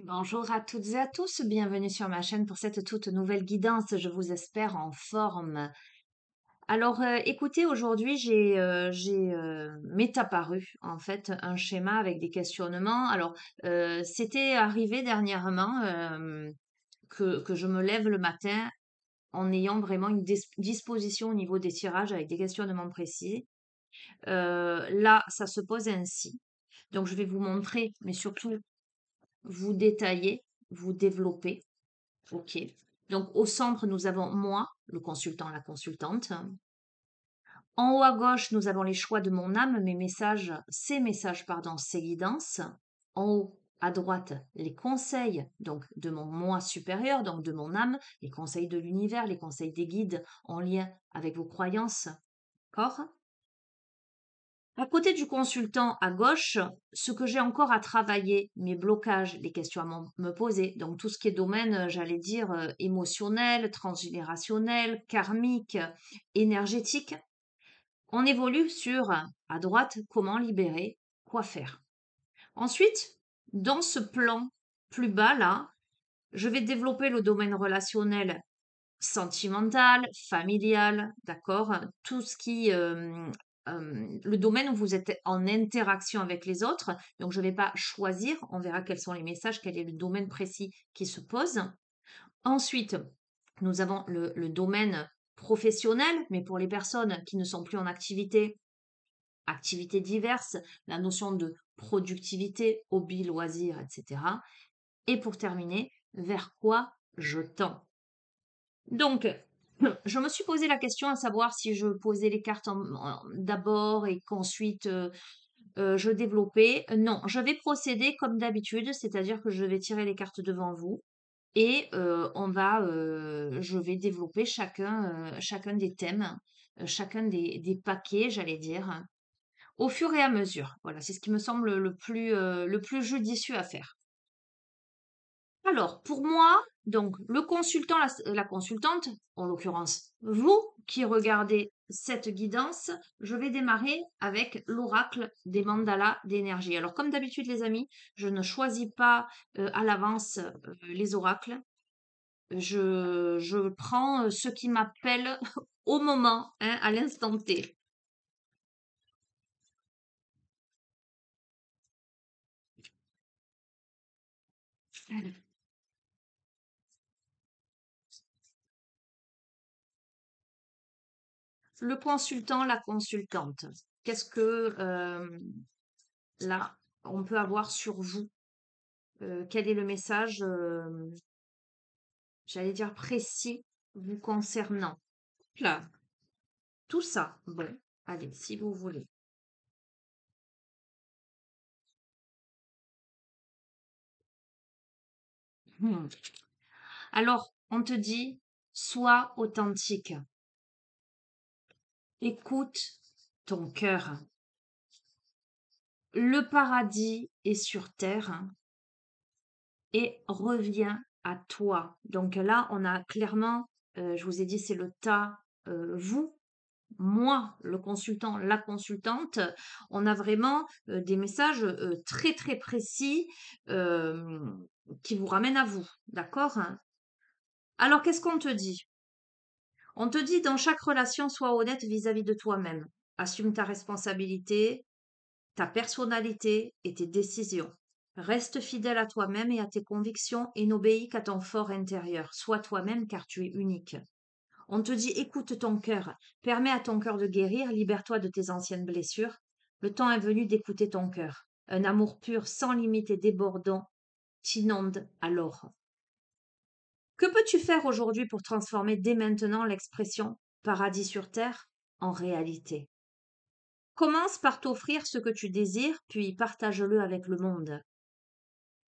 Bonjour à toutes et à tous, bienvenue sur ma chaîne pour cette toute nouvelle guidance, je vous espère en forme. Alors écoutez, aujourd'hui m'est apparu en fait un schéma avec des questionnements. Alors c'était arrivé dernièrement que je me lève le matin en ayant vraiment une disposition au niveau des tirages avec des questionnements précis. Là, ça se pose ainsi. Donc je vais vous montrer, mais surtout vous détailler, vous développer. Ok. Donc, au centre, nous avons moi, le consultant, la consultante. En haut à gauche, nous avons les choix de mon âme, ces messages, pardon, ces guidances. En haut à droite, les conseils, donc de mon moi supérieur, donc de mon âme, les conseils de l'univers, les conseils des guides en lien avec vos croyances. D'accord? À côté du consultant à gauche, ce que j'ai encore à travailler, mes blocages, les questions à me poser, donc tout ce qui est domaine, j'allais dire, émotionnel, transgénérationnel, karmique, énergétique. On évolue sur, à droite, comment libérer, quoi faire. Ensuite, dans ce plan plus bas là, je vais développer le domaine relationnel sentimentale, familiale, d'accord? Tout ce qui, le domaine où vous êtes en interaction avec les autres. Donc, je ne vais pas choisir, on verra quels sont les messages, quel est le domaine précis qui se pose. Ensuite, nous avons le domaine professionnel, mais pour les personnes qui ne sont plus en activité, activités diverses, la notion de productivité, hobby, loisirs, etc. Et pour terminer, vers quoi je tends? Donc, je me suis posé la question à savoir si je posais les cartes d'abord et qu'ensuite je développais. Non, je vais procéder comme d'habitude, c'est-à-dire que je vais tirer les cartes devant vous et je vais développer chacun des thèmes, chacun des paquets, j'allais dire, au fur et à mesure. Voilà, c'est ce qui me semble le plus judicieux à faire. Alors, pour moi, donc, le consultant, la consultante, en l'occurrence, vous qui regardez cette guidance, je vais démarrer avec l'oracle des mandalas d'énergie. Alors, comme d'habitude, les amis, je ne choisis pas à l'avance les oracles. Je prends ce qui m'appelle au moment, hein, à l'instant T. Le consultant, la consultante. Qu'est-ce que là, on peut avoir sur vous? Quel est le message, j'allais dire précis, vous concernant? Là, tout ça. Bon, allez, si vous voulez. Hmm. Alors, on te dit, sois authentique. Écoute ton cœur. Le paradis est sur terre et reviens à toi. Donc là, on a clairement, je vous ai dit, c'est le tas, vous, moi, le consultant, la consultante, on a vraiment des messages très très précis euh, qui vous ramènent à vous. D'accord? Alors, qu'est-ce qu'on te dit? On te dit dans chaque relation, sois honnête vis-à-vis de toi-même. Assume ta responsabilité, ta personnalité et tes décisions. Reste fidèle à toi-même et à tes convictions et n'obéis qu'à ton fort intérieur. Sois toi-même car tu es unique. On te dit écoute ton cœur, permets à ton cœur de guérir, libère-toi de tes anciennes blessures. Le temps est venu d'écouter ton cœur. Un amour pur, sans limite et débordant, t'inonde alors. Que peux-tu faire aujourd'hui pour transformer dès maintenant l'expression paradis sur terre en réalité? Commence par t'offrir ce que tu désires, puis partage-le avec le monde.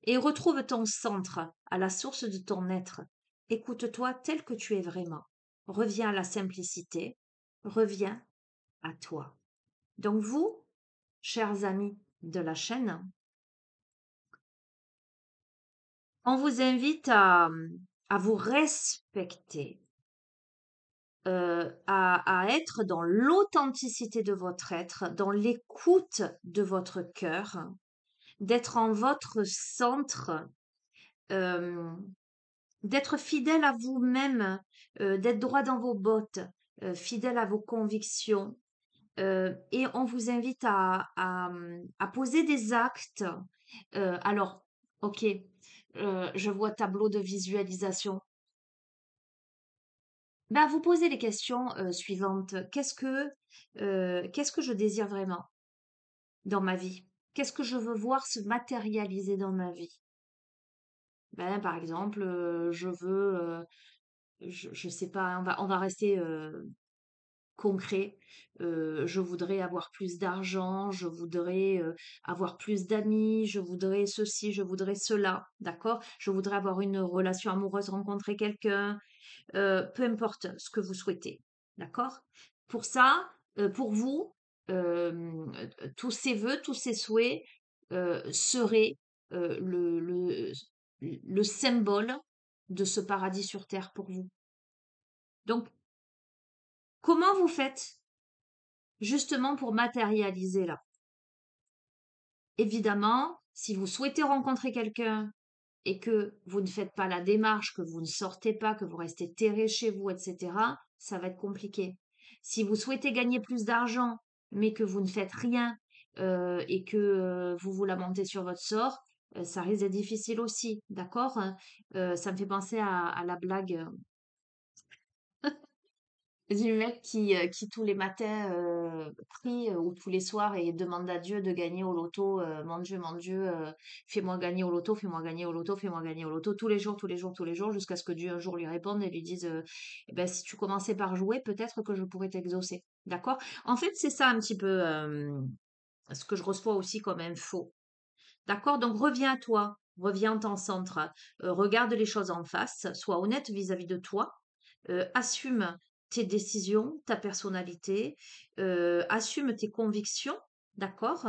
Et retrouve ton centre, à la source de ton être. Écoute-toi tel que tu es vraiment. Reviens à la simplicité. Reviens à toi. Donc vous, chers amis de la chaîne, on vous invite à vous respecter, à être dans l'authenticité de votre être, dans l'écoute de votre cœur, d'être en votre centre euh, d'être fidèle à vous-même, d'être droit dans vos bottes, fidèle à vos convictions. Et on vous invite à poser des actes. Alors, ok, je vois tableau de visualisation. Ben, vous posez les questions suivantes. Qu'est-ce que je désire vraiment dans ma vie? Qu'est-ce que je veux voir se matérialiser dans ma vie? Ben, par exemple, je veux, je sais pas, on va rester concret. Je voudrais avoir plus d'argent, je voudrais avoir plus d'amis, je voudrais ceci, je voudrais cela, d'accord? Je voudrais avoir une relation amoureuse, rencontrer quelqu'un, peu importe ce que vous souhaitez, d'accord? Pour ça, pour vous, tous ces vœux, tous ces souhaits seraient le symbole de ce paradis sur Terre pour vous. Donc, comment vous faites justement pour matérialiser là? Évidemment, si vous souhaitez rencontrer quelqu'un et que vous ne faites pas la démarche, que vous ne sortez pas, que vous restez terré chez vous, etc., ça va être compliqué. Si vous souhaitez gagner plus d'argent, mais que vous ne faites rien et que vous vous lamentez sur votre sort, ça risque d'être difficile aussi, d'accord? Ça me fait penser à la blague du mec qui tous les matins prie ou tous les soirs et demande à Dieu de gagner au loto. Mon Dieu, fais-moi gagner au loto, fais-moi gagner au loto, fais-moi gagner au loto, tous les jours, tous les jours, tous les jours, jusqu'à ce que Dieu un jour lui réponde et lui dise, eh ben, si tu commençais par jouer, peut-être que je pourrais t'exaucer. D'accord? En fait, c'est ça un petit peu ce que je reçois aussi comme info. D'accord? Donc reviens à toi, reviens en ton centre, regarde les choses en face, sois honnête vis-à-vis de toi, assume tes décisions, ta personnalité, assume tes convictions, d'accord?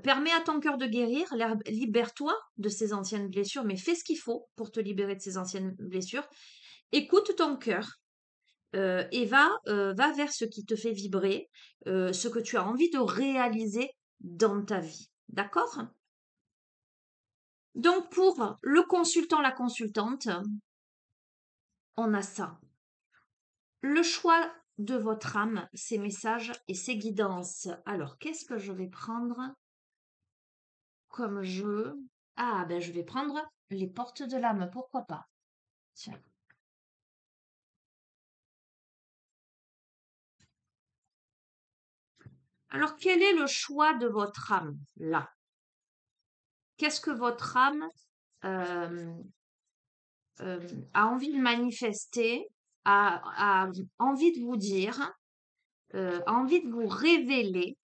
Permets à ton cœur de guérir, libère-toi de ces anciennes blessures, mais fais ce qu'il faut pour te libérer de ces anciennes blessures. Écoute ton cœur. Et va vers ce qui te fait vibrer, ce que tu as envie de réaliser dans ta vie. D'accord? Donc pour le consultant, la consultante, on a ça. Le choix de votre âme, ses messages et ses guidances. Alors, qu'est-ce que je vais prendre comme jeu? Ah, ben je vais prendre les portes de l'âme, pourquoi pas? Tiens. Alors, quel est le choix de votre âme là? Qu'est-ce que votre âme euh, euh, a envie de manifester, a envie de vous dire, a envie de vous révéler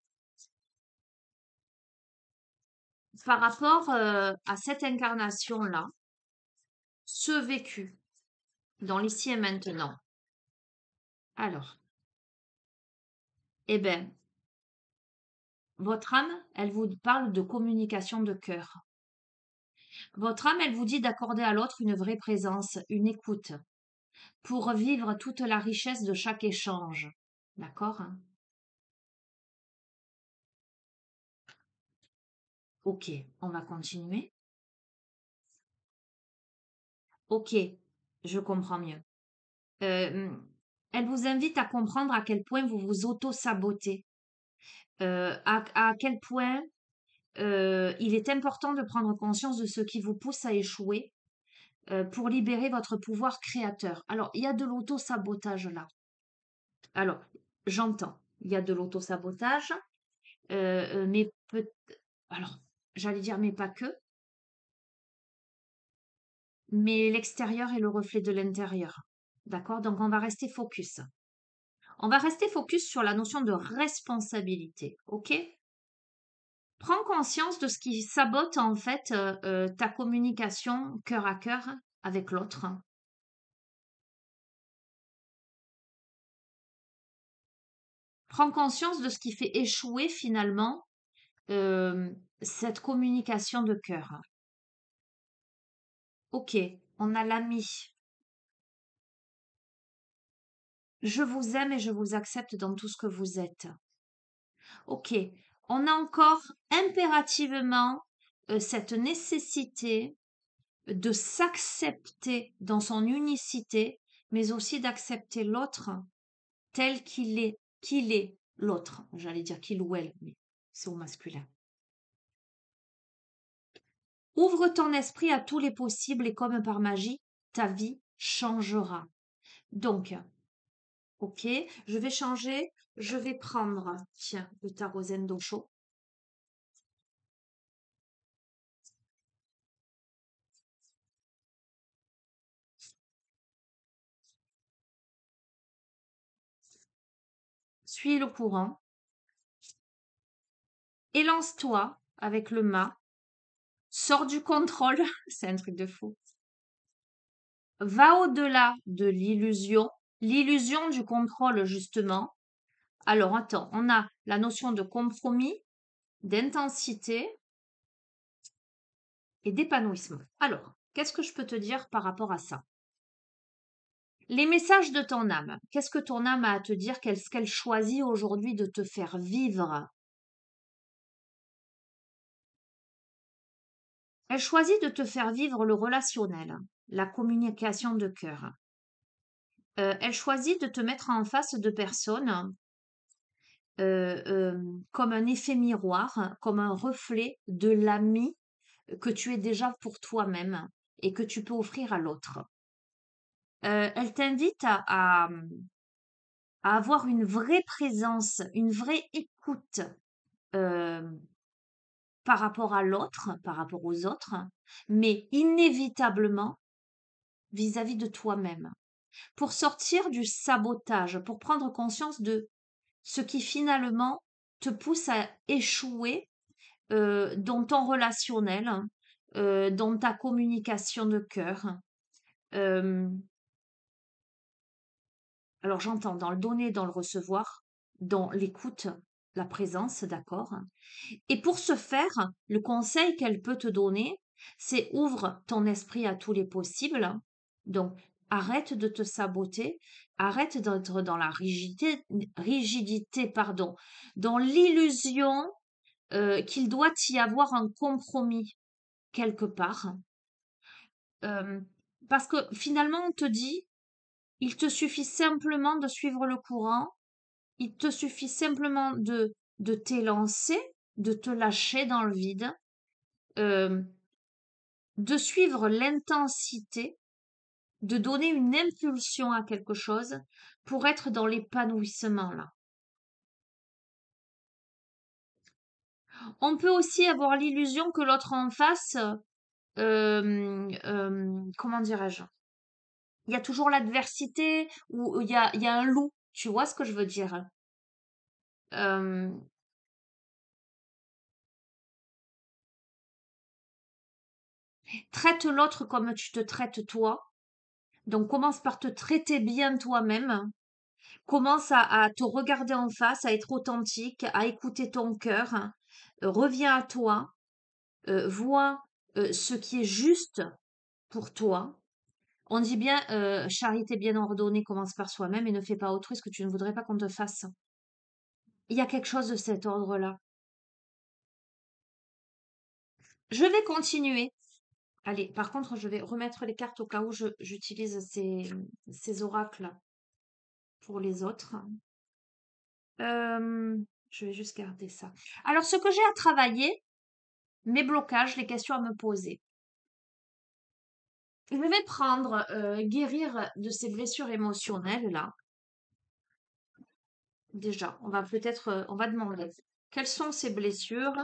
par rapport à cette incarnation-là, ce vécu dans l'ici et maintenant? Alors, eh bien, votre âme, elle vous parle de communication de cœur. Votre âme, elle vous dit d'accorder à l'autre une vraie présence, une écoute, pour vivre toute la richesse de chaque échange. D'accord? Ok, on va continuer. Ok, je comprends mieux. Euh, Elle vous invite à comprendre à quel point vous vous auto-sabotez, à quel point il est important de prendre conscience de ce qui vous pousse à échouer pour libérer votre pouvoir créateur. Alors, il y a de l'auto-sabotage là. Alors, j'entends, il y a de l'auto-sabotage, mais alors, j'allais dire, mais pas que, mais l'extérieur est le reflet de l'intérieur. D'accord? Donc, on va rester focus. On va rester focus sur la notion de responsabilité. OK? Prends conscience de ce qui sabote en fait ta communication cœur à cœur avec l'autre. Prends conscience de ce qui fait échouer finalement euh, cette communication de cœur. Ok, on a l'ami. Je vous aime et je vous accepte dans tout ce que vous êtes. Ok, on a encore impérativement cette nécessité de s'accepter dans son unicité, mais aussi d'accepter l'autre tel qu'il est l'autre. J'allais dire qu'il ou elle, mais c'est au masculin. Ouvre ton esprit à tous les possibles et comme par magie, ta vie changera. Donc, ok, je vais changer, je vais prendre, tiens, le tarot Zendosho. Suis le courant, élance-toi avec le mât, sors du contrôle, c'est un truc de fou. Va au-delà de l'illusion du contrôle justement. Alors attends, on a la notion de compromis, d'intensité et d'épanouissement. Alors, qu'est-ce que je peux te dire par rapport à ça? Les messages de ton âme. Qu'est-ce que ton âme a à te dire? Qu'est-ce qu'elle choisit aujourd'hui de te faire vivre? Elle choisit de te faire vivre le relationnel, la communication de cœur. Elle choisit de te mettre en face de personnes comme un effet miroir, comme un reflet de l'ami que tu es déjà pour toi-même et que tu peux offrir à l'autre. Elle t'invite à avoir une vraie présence, une vraie écoute euh, par rapport à l'autre, par rapport aux autres, mais inévitablement vis-à-vis de toi-même, pour sortir du sabotage, pour prendre conscience de ce qui finalement te pousse à échouer dans ton relationnel, dans ta communication de cœur. Euh, alors j'entends dans le donner, dans le recevoir, dans l'écoute, la présence, d'accord. Et pour ce faire, le conseil qu'elle peut te donner, c'est ouvre ton esprit à tous les possibles. Donc, arrête de te saboter, arrête d'être dans la rigidité, pardon, dans l'illusion qu'il doit y avoir un compromis quelque part. Euh, Parce que finalement, on te dit, il te suffit simplement de suivre le courant, il te suffit simplement de t'élancer, de te lâcher dans le vide, euh, de suivre l'intensité, de donner une impulsion à quelque chose pour être dans l'épanouissement là. On peut aussi avoir l'illusion que l'autre en face, comment dirais-je, il y a toujours l'adversité ou il y a un loup. Tu vois ce que je veux dire? Euh, Traite l'autre comme tu te traites toi. Donc commence par te traiter bien toi-même. Commence à te regarder en face, à être authentique, à écouter ton cœur. Reviens à toi. Vois ce qui est juste pour toi. On dit bien, charité bien ordonnée commence par soi-même et ne fais pas autrui ce que tu ne voudrais pas qu'on te fasse. Il y a quelque chose de cet ordre-là. Je vais continuer. Allez, par contre, je vais remettre les cartes au cas où j'utilise ces oracles pour les autres. Je vais juste garder ça. Alors, ce que j'ai à travailler, mes blocages, les questions à me poser. Je vais prendre guérir de ces blessures émotionnelles là. Déjà, on va peut-être, on va demander quelles sont ces blessures.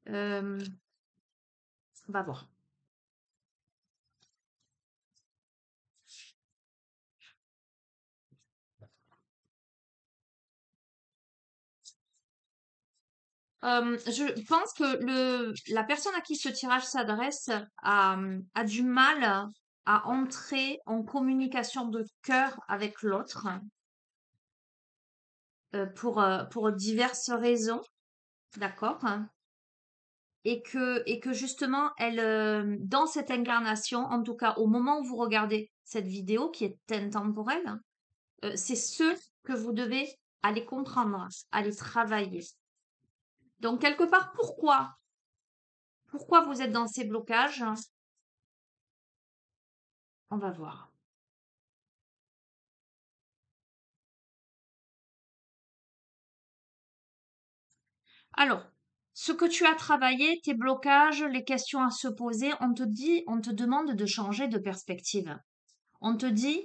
Euh, on va voir. Je pense que la personne à qui ce tirage s'adresse a du mal à entrer en communication de cœur avec l'autre pour diverses raisons, d'accord? Et que justement, elle, dans cette incarnation, en tout cas au moment où vous regardez cette vidéo qui est intemporelle, c'est ce que vous devez aller comprendre, aller travailler. Donc, quelque part, pourquoi vous êtes dans ces blocages? On va voir. Alors, ce que tu as travaillé, tes blocages, les questions à se poser, on te demande de changer de perspective. On te dit,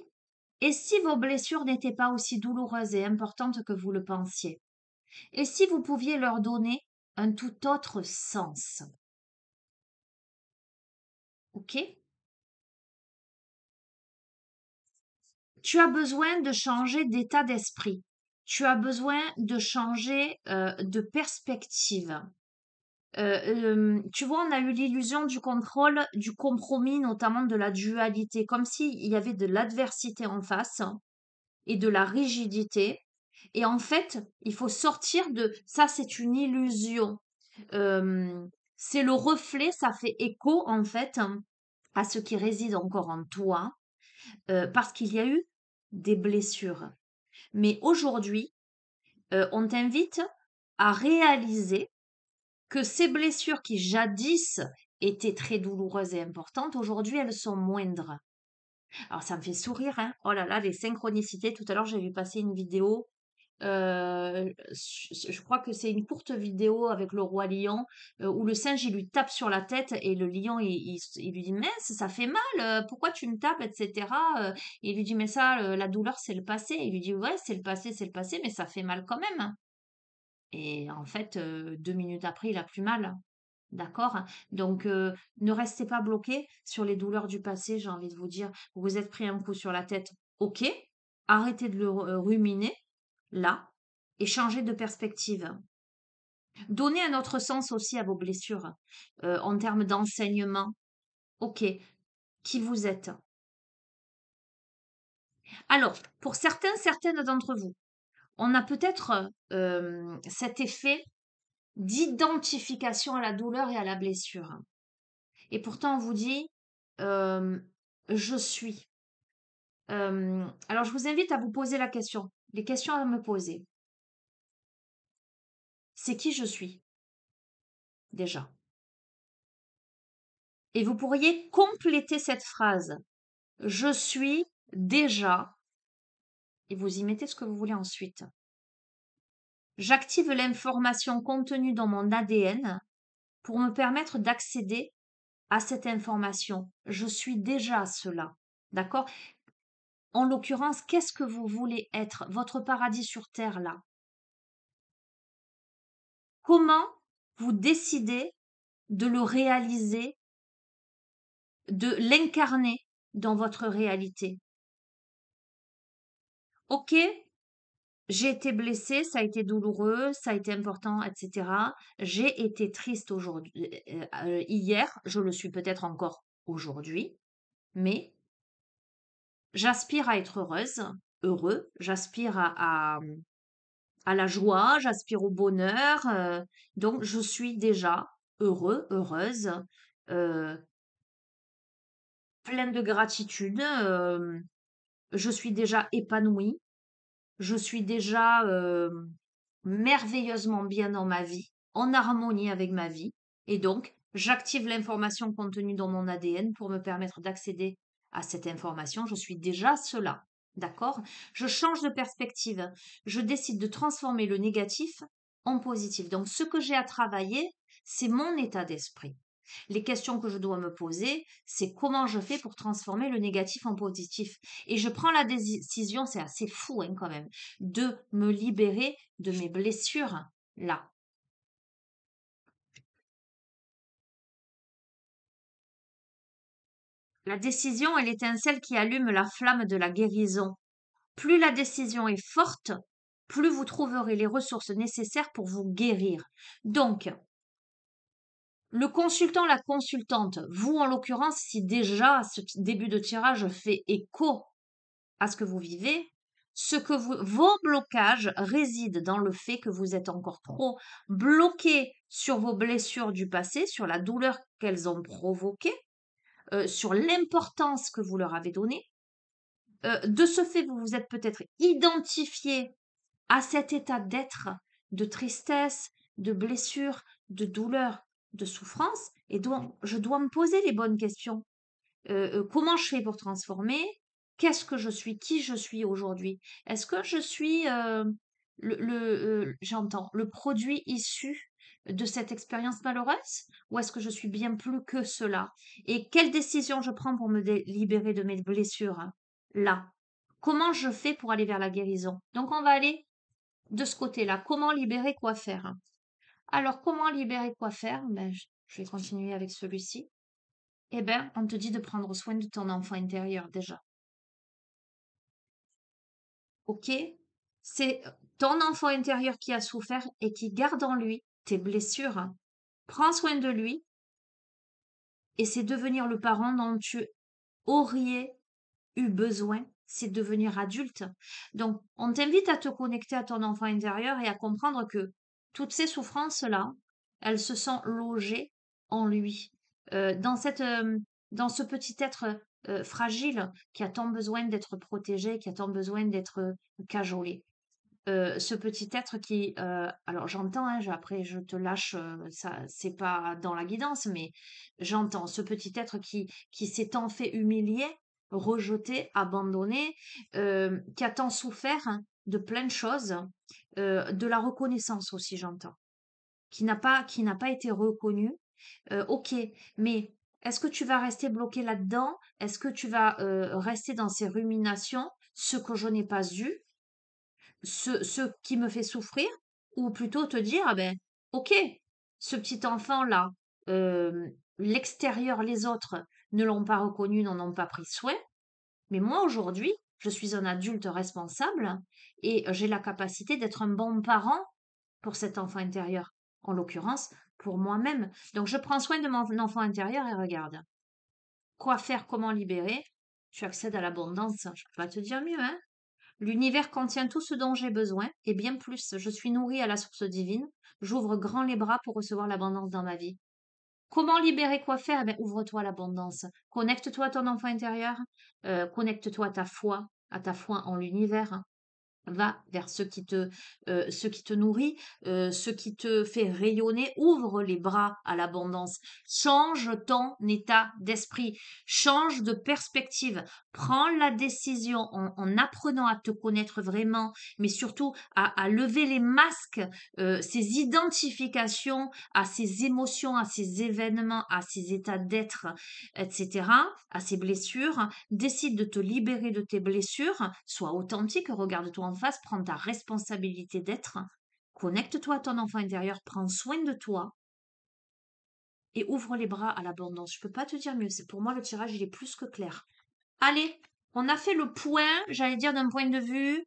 et si vos blessures n'étaient pas aussi douloureuses et importantes que vous le pensiez? Et si vous pouviez leur donner un tout autre sens? Ok? Tu as besoin de changer d'état d'esprit. Tu as besoin de changer de perspective. Tu vois, on a eu l'illusion du contrôle, du compromis, notamment de la dualité, comme s'il y avait de l'adversité en face et de la rigidité. Et en fait, il faut sortir de ça, c'est une illusion. Euh, c'est le reflet, ça fait écho en fait à ce qui réside encore en toi, parce qu'il y a eu des blessures. Mais aujourd'hui, on t'invite à réaliser que ces blessures qui jadis étaient très douloureuses et importantes, aujourd'hui elles sont moindres. Alors ça me fait sourire, hein. Oh là là, les synchronicités. Tout à l'heure, j'ai vu passer une vidéo. Je crois que c'est une courte vidéo avec le roi lion où le singe il lui tape sur la tête et le lion il lui dit mince ça fait mal, pourquoi tu me tapes, etc. Et il lui dit mais ça la douleur c'est le passé. Il lui dit ouais c'est le passé mais ça fait mal quand même, hein. Et en fait 2 minutes après il a plus mal. D'accord? Donc, ne restez pas bloqué sur les douleurs du passé, j'ai envie de vous dire. Vous vous êtes pris un coup sur la tête, ok. Arrêtez de le ruminer, là, et changez de perspective. Donnez un autre sens aussi à vos blessures, en termes d'enseignement. Ok, qui vous êtes. Alors, pour certaines d'entre vous, on a peut-être cet effet d'identification à la douleur et à la blessure. Et pourtant, on vous dit, euh, je suis. Alors, je vous invite à vous poser la question, les questions à me poser. C'est qui je suis, déjà? Et vous pourriez compléter cette phrase. Je suis déjà, et vous y mettez ce que vous voulez ensuite. J'active l'information contenue dans mon ADN pour me permettre d'accéder à cette information. Je suis déjà cela. D'accord? En l'occurrence, qu'est-ce que vous voulez être? Votre paradis sur Terre, là. Comment vous décidez de le réaliser, de l'incarner dans votre réalité? Ok, j'ai été blessée, ça a été douloureux, ça a été important, etc. J'ai été triste aujourd'hui, hier, je le suis peut-être encore aujourd'hui, mais j'aspire à être heureuse, heureux, j'aspire à la joie, j'aspire au bonheur, donc je suis déjà heureux, heureuse, euh, pleine de gratitude, je suis déjà épanouie, je suis déjà merveilleusement bien dans ma vie, en harmonie avec ma vie, et donc j'active l'information contenue dans mon ADN pour me permettre d'accéder à cette information. Je suis déjà cela. D'accord? Je change de perspective. Je décide de transformer le négatif en positif. Donc, ce que j'ai à travailler, c'est mon état d'esprit. Les questions que je dois me poser, c'est comment je fais pour transformer le négatif en positif. Et je prends la décision, c'est assez fou hein, quand même, de me libérer de mes blessures là. La décision est l'étincelle qui allume la flamme de la guérison. Plus la décision est forte, plus vous trouverez les ressources nécessaires pour vous guérir. Donc, le consultant, la consultante, vous en l'occurrence, si déjà ce début de tirage fait écho à ce que vous vivez, vos blocages résident dans le fait que vous êtes encore trop bloqué sur vos blessures du passé, sur la douleur qu'elles ont provoquée, sur l'importance que vous leur avez donnée. De ce fait, vous vous êtes peut-être identifié à cet état d'être, de tristesse, de blessure, de douleur, de souffrance, et donc je dois me poser les bonnes questions. comment je fais pour transformer? Qu'est-ce que je suis? Qui je suis aujourd'hui? Est-ce que je suis j'entends, le produit issu de cette expérience malheureuse? Ou est-ce que je suis bien plus que cela? Et quelle décision je prends pour me libérer de mes blessures, hein, là? Comment je fais pour aller vers la guérison? Donc on va aller de ce côté-là. Comment libérer, quoi faire? Hein. Alors, comment libérer, quoi faire? Ben, je vais continuer avec celui-ci. Eh ben, on te dit de prendre soin de ton enfant intérieur déjà. Ok? C'est ton enfant intérieur qui a souffert et qui garde en lui tes blessures. Hein. Prends soin de lui et c'est devenir le parent dont tu aurais eu besoin, c'est devenir adulte. Donc, on t'invite à te connecter à ton enfant intérieur et à comprendre que toutes ces souffrances-là, elles se sont logées en lui, dans dans ce petit être fragile qui a tant besoin d'être protégé, qui a tant besoin d'être cajolé. Ce petit être qui, alors j'entends, hein, après je te lâche, ça, c'est pas dans la guidance, mais j'entends ce petit être qui s'est tant fait humilier, rejeté, abandonné, qui a tant souffert hein, de plein de choses, de la reconnaissance aussi, j'entends, qui n'a pas été reconnu. Ok, mais est-ce que tu vas rester bloqué là-dedans? Est-ce que tu vas rester dans ces ruminations, ce que je n'ai pas eu? Ce qui me fait souffrir, ou plutôt te dire, ah ben, ok, ce petit enfant-là, l'extérieur, les autres ne l'ont pas reconnu, n'en ont pas pris soin, mais moi aujourd'hui, je suis un adulte responsable et j'ai la capacité d'être un bon parent pour cet enfant intérieur, en l'occurrence pour moi-même. Donc je prends soin de mon enfant intérieur et regarde, quoi faire, comment libérer, tu accèdes à l'abondance, je peux pas te dire mieux, hein. L'univers contient tout ce dont j'ai besoin et bien plus. Je suis nourrie à la source divine. J'ouvre grand les bras pour recevoir l'abondance dans ma vie. Comment libérer, quoi faire? Eh ben, ouvre-toi à l'abondance. Connecte-toi à ton enfant intérieur. Connecte-toi à ta foi en l'univers. Va vers ce qui te nourrit, ce qui te fait rayonner. Ouvre les bras à l'abondance. Change ton état d'esprit. Change de perspective. Prends la décision en apprenant à te connaître vraiment, mais surtout à lever les masques, ces identifications à ces émotions, à ces événements, à ces états d'être, etc., à ces blessures. Décide de te libérer de tes blessures, sois authentique, regarde-toi en face, prends ta responsabilité d'être, connecte-toi à ton enfant intérieur, prends soin de toi et ouvre les bras à l'abondance. Je peux pas te dire mieux, c'est pour moi le tirage il est plus que clair. Allez, on a fait le point, j'allais dire d'un point de vue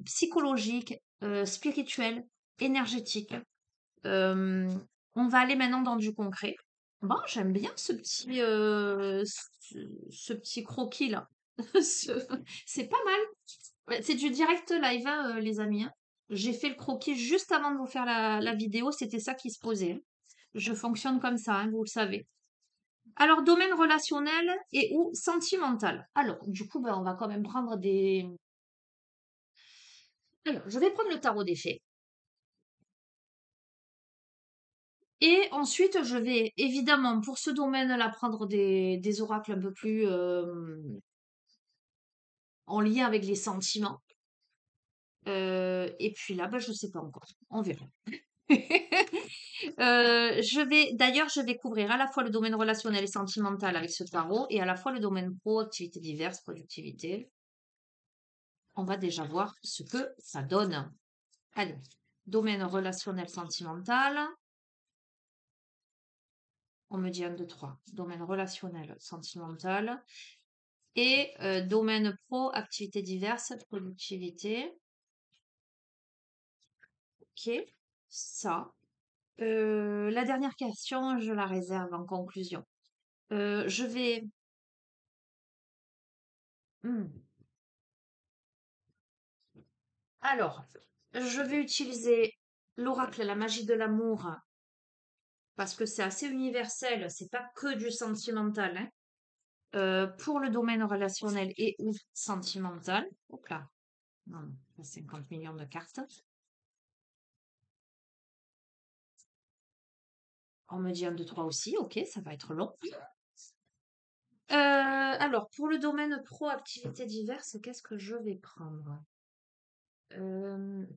psychologique, spirituel, énergétique. Euh, on va aller maintenant dans du concret. Bon, j'aime bien ce petit croquis là. C'est pas mal. Ouais, c'est du direct live, hein, les amis. Hein. J'ai fait le croquis juste avant de vous faire la vidéo. C'était ça qui se posait. Hein. Je fonctionne comme ça, hein, vous le savez. Alors, domaine relationnel et ou sentimental. Alors, du coup, ben, on va quand même prendre des... Alors, je vais prendre le tarot des fées. Et ensuite, je vais évidemment, pour ce domaine-là, prendre des oracles un peu plus en lien avec les sentiments. Et puis là, bah, je sais pas encore. On verra. D'ailleurs, je vais couvrir à la fois le domaine relationnel et sentimental avec ce tarot et à la fois le domaine pro, activités diverses, productivité. On va déjà voir ce que ça donne. Allez, domaine relationnel sentimental. On me dit 1, 2, 3. Domaine relationnel sentimental. Et domaine pro, activités diverses, productivité. Ok, ça. La dernière question, je la réserve en conclusion. Je vais... Hmm. Alors, je vais utiliser l'oracle, la magie de l'amour, parce que c'est assez universel, c'est pas que du sentimental, hein, pour le domaine relationnel et ou sentimental. Hop là, non, 50 millions de cartes. On me dit 1, 2, 3 aussi, ok, ça va être long. Alors, pour le domaine pro, activités diverses, qu'est-ce que je vais prendre?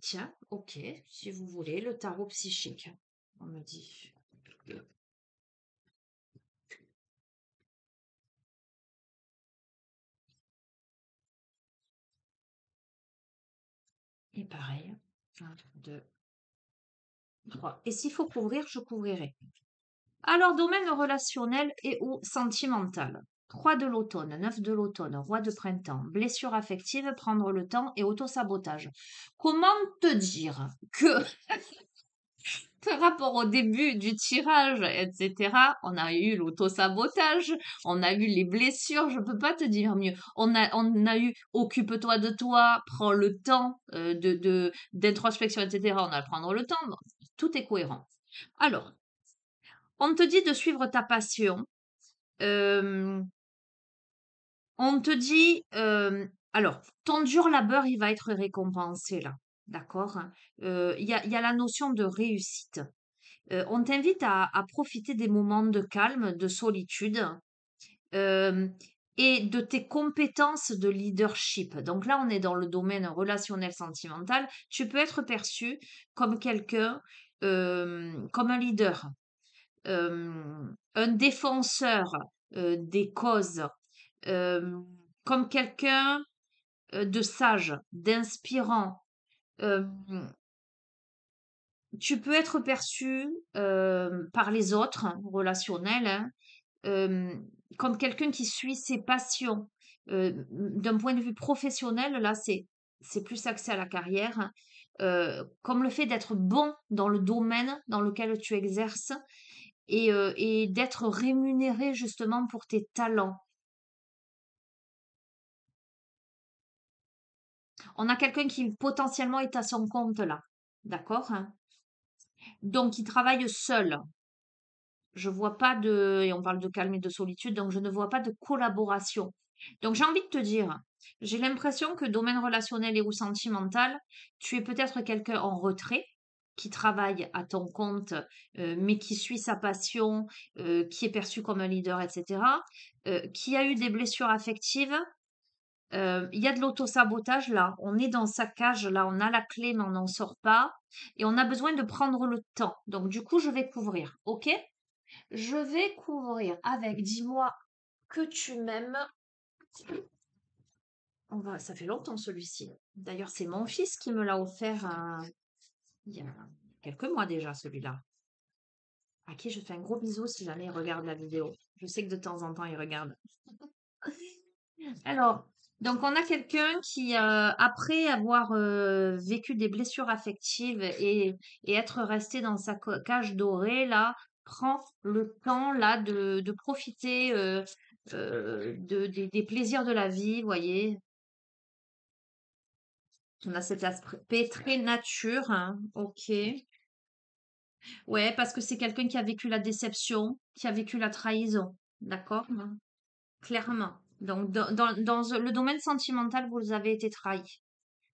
Tiens, ok, si vous voulez, le tarot psychique, on me dit. Et pareil, un, deux, trois. Et s'il faut couvrir, je couvrirai. Alors, domaine relationnel et ou sentimental. 3 de l'automne, 9 de l'automne, roi de printemps, blessure affective, prendre le temps et autosabotage. Comment te dire que par rapport au début du tirage, etc., on a eu l'autosabotage, on a eu les blessures, je peux pas te dire mieux. On a eu occupe-toi de toi, prends le temps d'introspection, etc. On a à prendre le temps. Bon, tout est cohérent. Alors, on te dit de suivre ta passion. Euh, on te dit, alors, ton dur labeur, il va être récompensé là. D'accord? Il y a la notion de réussite. On t'invite à profiter des moments de calme, de solitude, euh, et de tes compétences de leadership. Donc là, on est dans le domaine relationnel sentimental. Tu peux être perçu comme quelqu'un, comme un leader, un défenseur des causes, euh, comme quelqu'un de sage, d'inspirant. Euh, Tu peux être perçu par les autres, relationnels, hein, euh, comme quelqu'un qui suit ses passions. D'un point de vue professionnel, là, c'est plus axé à la carrière, hein, comme le fait d'être bon dans le domaine dans lequel tu exerces et d'être rémunéré justement pour tes talents. On a quelqu'un qui potentiellement est à son compte là, d'accord? Hein. Donc, il travaille seul. Je vois pas de, et on parle de calme et de solitude, donc je ne vois pas de collaboration. Donc j'ai envie de te dire, j'ai l'impression que domaine relationnel et ou sentimental, tu es peut-être quelqu'un en retrait, qui travaille à ton compte, mais qui suit sa passion, qui est perçu comme un leader, etc., qui a eu des blessures affectives. Il y a de l'autosabotage là, on est dans sa cage là, on a la clé mais on n'en sort pas, et on a besoin de prendre le temps. Donc du coup, je vais couvrir, ok? Je vais couvrir avec dis-moi que tu m'aimes. Ça fait longtemps celui-ci. D'ailleurs, c'est mon fils qui me l'a offert il y a quelques mois déjà, celui-là. À qui je fais un gros bisou si jamais il regarde la vidéo. Je sais que de temps en temps, il regarde. Alors, donc on a quelqu'un qui, après avoir vécu des blessures affectives et être resté dans sa cage dorée, là, prend le temps là de profiter des plaisirs de la vie, voyez. On a cet aspect très nature, hein, ok. Ouais, parce que c'est quelqu'un qui a vécu la déception, qui a vécu la trahison, d'accord? Clairement. Donc, dans le domaine sentimental, vous avez été trahi.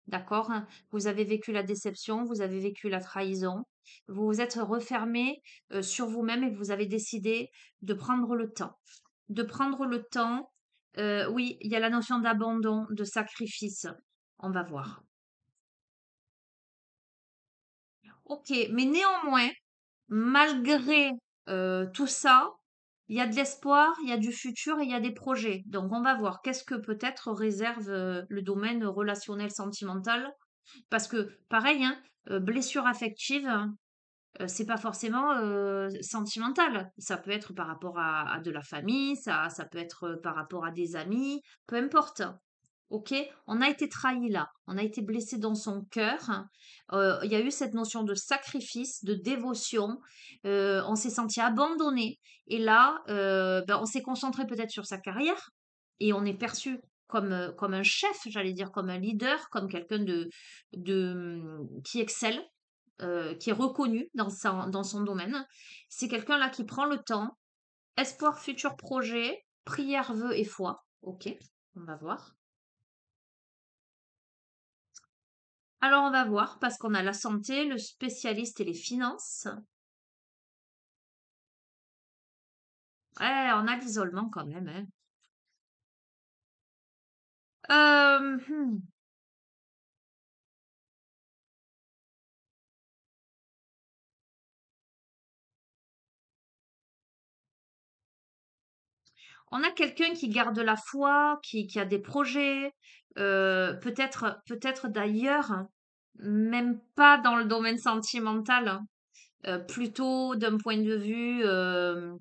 D'accord? Hein. Vous avez vécu la déception, vous avez vécu la trahison, vous vous êtes refermé sur vous-même et vous avez décidé de prendre le temps. De prendre le temps, oui, il y a la notion d'abandon, de sacrifice. On va voir. Ok, mais néanmoins, malgré tout ça, il y a de l'espoir, il y a du futur et il y a des projets. Donc on va voir qu'est-ce que peut-être réserve le domaine relationnel sentimental. Parce que pareil, hein, blessure affective, c'est pas forcément sentimental. Ça peut être par rapport à de la famille, ça peut être par rapport à des amis, peu importe. Ok, on a été trahi là, on a été blessé dans son cœur. Il y a eu cette notion de sacrifice, de dévotion. On s'est senti abandonné. Et là, ben, on s'est concentré peut-être sur sa carrière et on est perçu comme un chef, j'allais dire, comme un leader, comme quelqu'un qui excelle, qui est reconnu dans son domaine. C'est quelqu'un là qui prend le temps. Espoir, futur projet, prière, vœu et foi. Ok, on va voir. Alors, on va voir parce qu'on a la santé, le spécialiste et les finances. Ouais, on a l'isolement quand même, hein. Hmm. On a quelqu'un qui garde la foi, qui a des projets, peut-être d'ailleurs, hein, même pas dans le domaine sentimental, hein, plutôt d'un point de vue euh,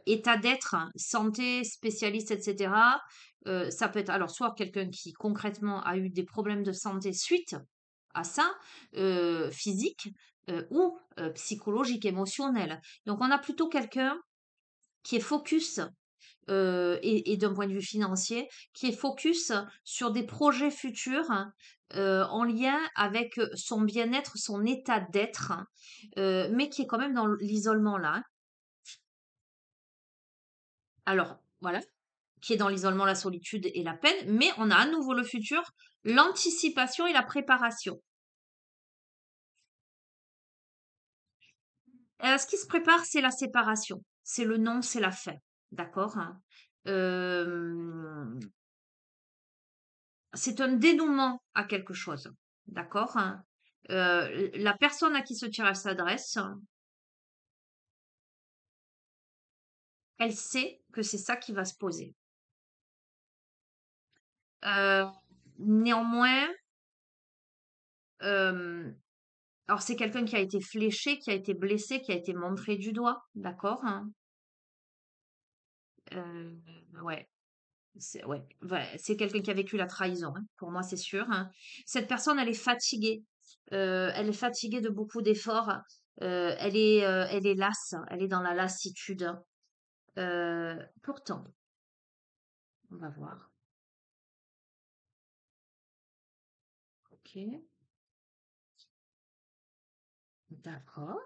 état d'être, hein, santé, spécialiste, etc. Ça peut être alors soit quelqu'un qui concrètement a eu des problèmes de santé suite à ça, physique, ou psychologique, émotionnel. Donc on a plutôt quelqu'un qui est focus et d'un point de vue financier, qui est focus sur des projets futurs en lien avec son bien-être, son état d'être, mais qui est quand même dans l'isolement là, hein. Alors, voilà, qui est dans l'isolement, la solitude et la peine, mais on a à nouveau le futur, l'anticipation et la préparation. Ce qui se prépare, c'est la séparation, c'est le non, c'est la fin, d'accord, hein. Euh, c'est un dénouement à quelque chose, d'accord, hein. La personne à qui ce tirage s'adresse, elle sait que c'est ça qui va se poser. Euh, néanmoins, euh, alors c'est quelqu'un qui a été fléché, qui a été blessé, qui a été montré du doigt, d'accord, hein. Euh, ouais, c'est quelqu'un qui a vécu la trahison, hein, pour moi c'est sûr, hein. Cette personne, elle est fatiguée de beaucoup d'efforts, elle est lasse, elle est dans la lassitude. Pourtant, on va voir. Ok, d'accord.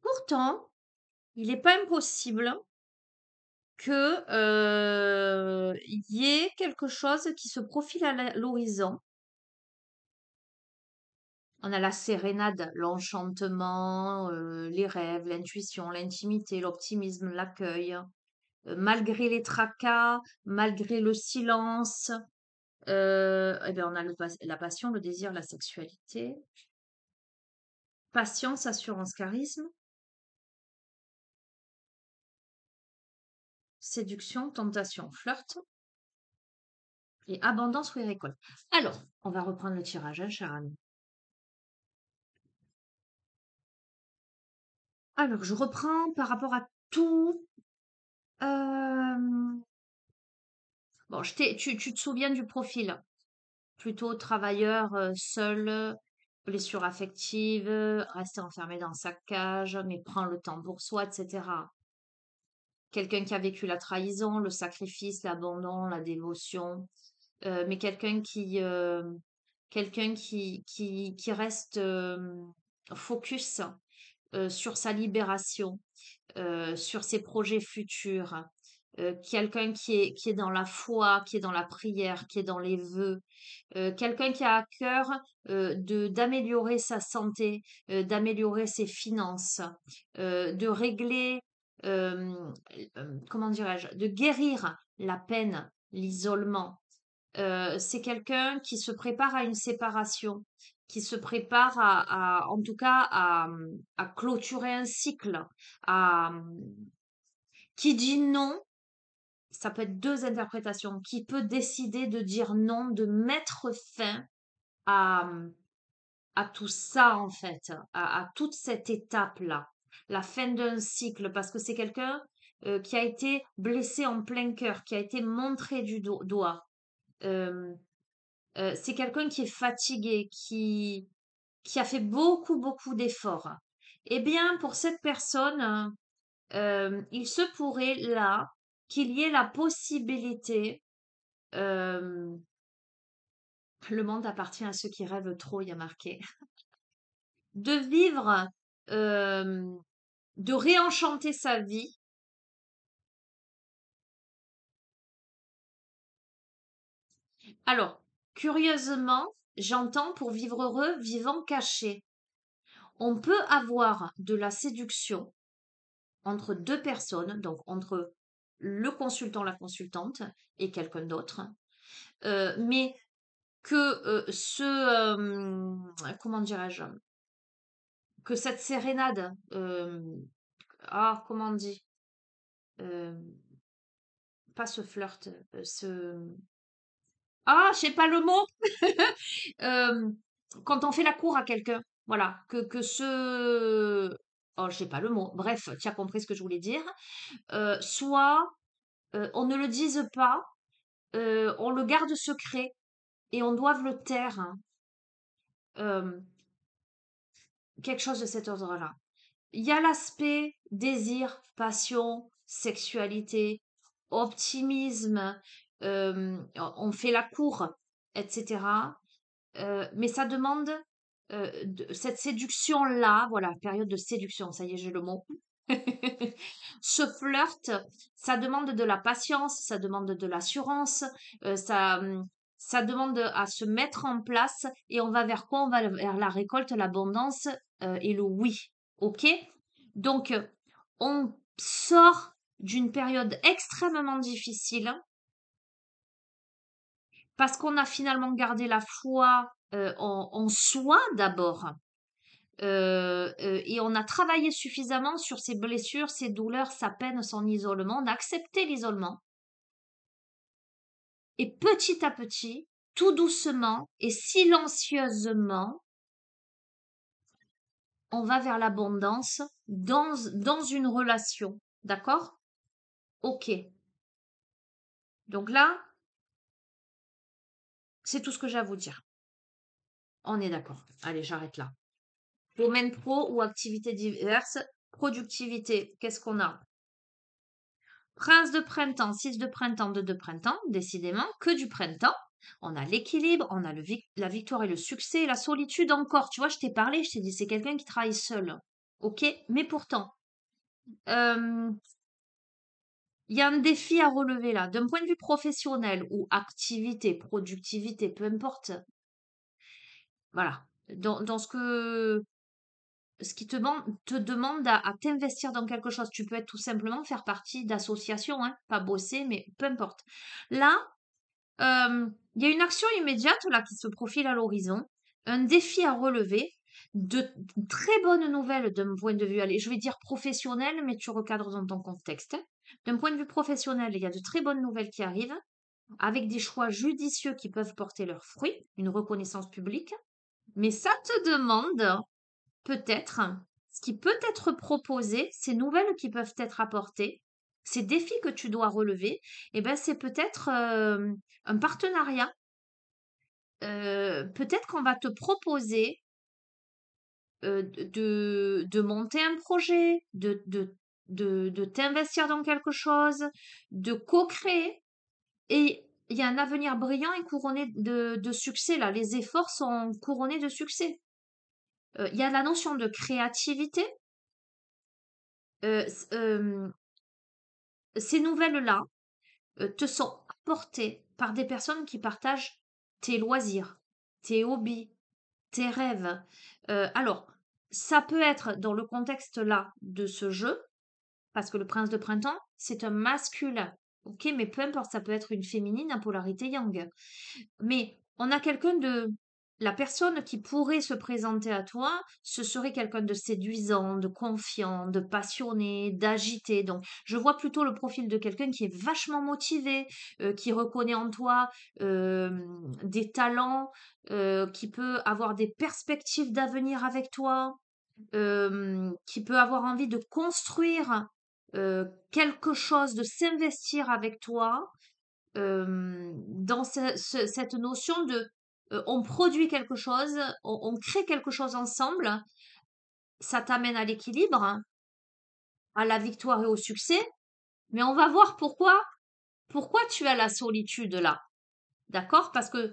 Pourtant, il n'est pas impossible que il y ait quelque chose qui se profile à l'horizon. On a la sérénade, l'enchantement, les rêves, l'intuition, l'intimité, l'optimisme, l'accueil. Malgré les tracas, malgré le silence, eh bien, on a la passion, le désir, la sexualité. Patience, assurance, charisme. Séduction, tentation, flirt. Et abondance ou récolte. Alors, on va reprendre le tirage, hein, cher ami. Alors, je reprends par rapport à tout. euh, Bon, tu te souviens du profil? Plutôt travailleur, seul, blessure affective, rester enfermé dans sa cage, mais prend le temps pour soi, etc. Quelqu'un qui a vécu la trahison, le sacrifice, l'abandon, la dévotion, mais quelqu'un qui reste focus sur sa libération, sur ses projets futurs, quelqu'un qui est dans la foi, qui est dans la prière, qui est dans les vœux, quelqu'un qui a à cœur d'améliorer sa santé, d'améliorer ses finances, de régler, euh, comment dirais-je, de guérir la peine, l'isolement. C'est quelqu'un qui se prépare à une séparation, qui se prépare en tout cas, à clôturer un cycle, à, qui dit non, ça peut être deux interprétations, qui peut décider de dire non, de mettre fin à, à tout ça, en fait, à toute cette étape-là, la fin d'un cycle, parce que c'est quelqu'un qui a été blessé en plein cœur, qui a été montré du doigt. Euh, c'est quelqu'un qui est fatigué, qui a fait beaucoup, beaucoup d'efforts. Eh bien, pour cette personne, il se pourrait là qu'il y ait la possibilité, euh, le monde appartient à ceux qui rêvent trop, il y a marqué, de vivre, euh, de réenchanter sa vie. Alors, Curieusement, j'entends pour vivre heureux, vivant caché. On peut avoir de la séduction entre deux personnes, donc entre le consultant, la consultante et quelqu'un d'autre, mais que comment dirais-je, que cette sérénade, comment on dit, euh, pas ce flirt, je sais pas le mot, euh, quand on fait la cour à quelqu'un, voilà, je sais pas le mot, bref, tu as compris ce que je voulais dire, soit on ne le dise pas, on le garde secret et on doit le taire, hein. Euh, quelque chose de cet ordre-là. Il y a l'aspect désir, passion, sexualité, optimisme, on fait la cour, etc. Mais ça demande cette séduction-là, voilà, période de séduction, ça y est, j'ai le mot. Ce flirt, ça demande de la patience, ça demande de l'assurance, ça demande à se mettre en place et on va vers quoi? On va vers la récolte, l'abondance et le oui. OK? Donc, on sort d'une période extrêmement difficile parce qu'on a finalement gardé la foi en soi d'abord. Et on a travaillé suffisamment sur ses blessures, ses douleurs, sa peine, son isolement. On a accepté l'isolement. Et petit à petit, tout doucement et silencieusement, on va vers l'abondance dans une relation. D'accord? Ok. Donc là, c'est tout ce que j'ai à vous dire. On est d'accord. Allez, j'arrête là. Domaine pro ou activités diverses. Productivité, qu'est-ce qu'on a? Prince de printemps, 6 de printemps, 2 de printemps, décidément, que du printemps. On a l'équilibre, on a la victoire et le succès, la solitude encore. Tu vois, je t'ai parlé, je t'ai dit, c'est quelqu'un qui travaille seul. Ok? Mais pourtant, euh, il y a un défi à relever là. D'un point de vue professionnel ou activité, productivité, peu importe. Voilà. Dans ce qui te demande à t'investir dans quelque chose. Tu peux être tout simplement faire partie d'associations, hein, pas bosser, mais peu importe. Là, il y a une action immédiate là qui se profile à l'horizon, un défi à relever, de très bonnes nouvelles d'un point de vue, allez, je vais dire professionnel, mais tu recadres dans ton contexte, hein. D'un point de vue professionnel, il y a de très bonnes nouvelles qui arrivent, avec des choix judicieux qui peuvent porter leurs fruits, une reconnaissance publique, mais ça te demande peut-être ce qui peut être proposé, ces nouvelles qui peuvent être apportées, ces défis que tu dois relever, eh ben, c'est peut-être un partenariat. Peut-être qu'on va te proposer de monter un projet, de t'investir dans quelque chose, de co-créer. Et il y a un avenir brillant et couronné de succès là. Les efforts sont couronnés de succès. Il y a la notion de créativité. Ces nouvelles-là te sont apportées par des personnes qui partagent tes loisirs, tes hobbies, tes rêves. Alors, ça peut être dans le contexte là de ce jeu, parce que le prince de printemps, c'est un masculin. Ok, mais peu importe, ça peut être une féminine à polarité yang. Mais on a quelqu'un de... La personne qui pourrait se présenter à toi, ce serait quelqu'un de séduisant, de confiant, de passionné, d'agité. Donc, je vois plutôt le profil de quelqu'un qui est vachement motivé, qui reconnaît en toi euh, des talents, qui peut avoir des perspectives d'avenir avec toi, qui peut avoir envie de construire quelque chose, de s'investir avec toi dans cette notion de on produit quelque chose, on crée quelque chose ensemble, ça t'amène à l'équilibre, hein, à la victoire et au succès, mais on va voir pourquoi tu as la solitude là, d'accord? Parce que